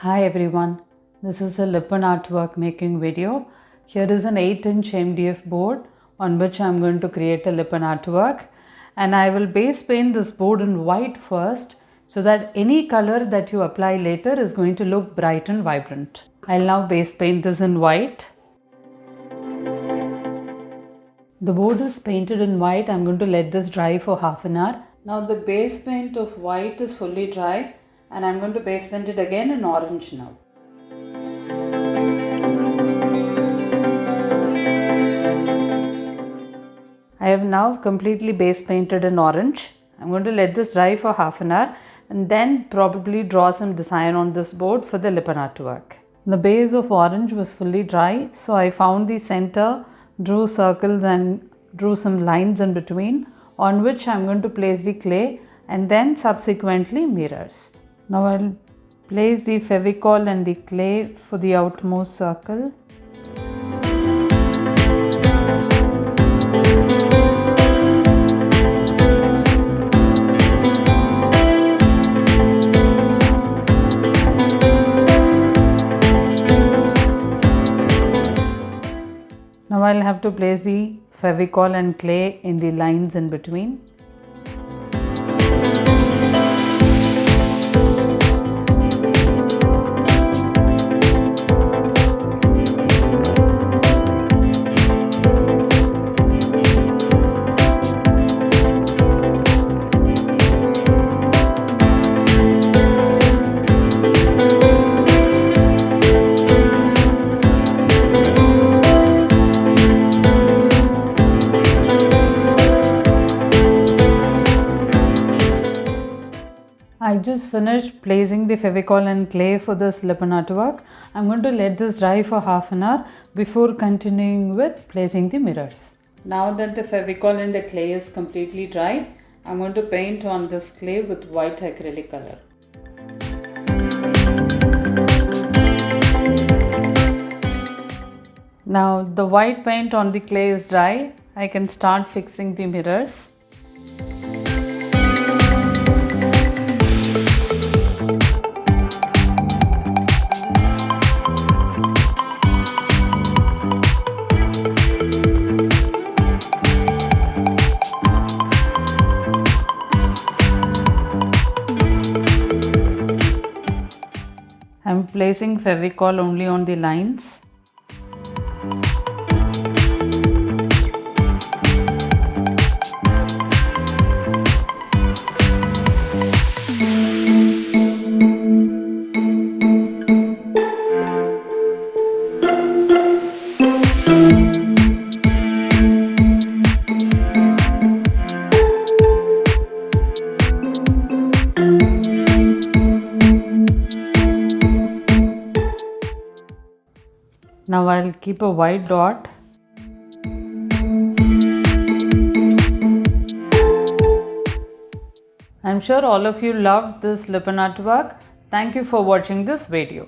Hi everyone, this is a Lippan Art Work making video. Here is an 8-inch MDF board on which I am going to create a Lippan Art Work, and I will base paint this board in white first so that any color that you apply later is going to look bright and vibrant. I'll now base paint this in white. The board is painted in white. I'm going to let this dry for half an hour. Now the base paint of white is fully dry and I'm going to base paint it again in orange now. I have now completely base painted in orange. I'm going to let this dry for half an hour and then probably draw some design on this board for the Lippan Art Work. The base of orange was fully dry, so I found the center, drew circles and drew some lines in between on which I'm going to place the clay and then subsequently mirrors. Now I'll place the Fevicol and the clay for the outmost circle. Now I'll have to place the Fevicol and clay in the lines in between. I just finished placing the Fevicol and clay for this Lippan Art Work. I'm going to let this dry for half an hour before continuing with placing the mirrors. Now that the Fevicol and the clay is completely dry, I'm going to paint on this clay with white acrylic color. Now the white paint on the clay is dry. I can start fixing the mirrors. I'm placing Fevicol only on the lines. Now I'll keep a white dot. I'm sure all of you loved this Lippan Art Work. Thank you for watching this video.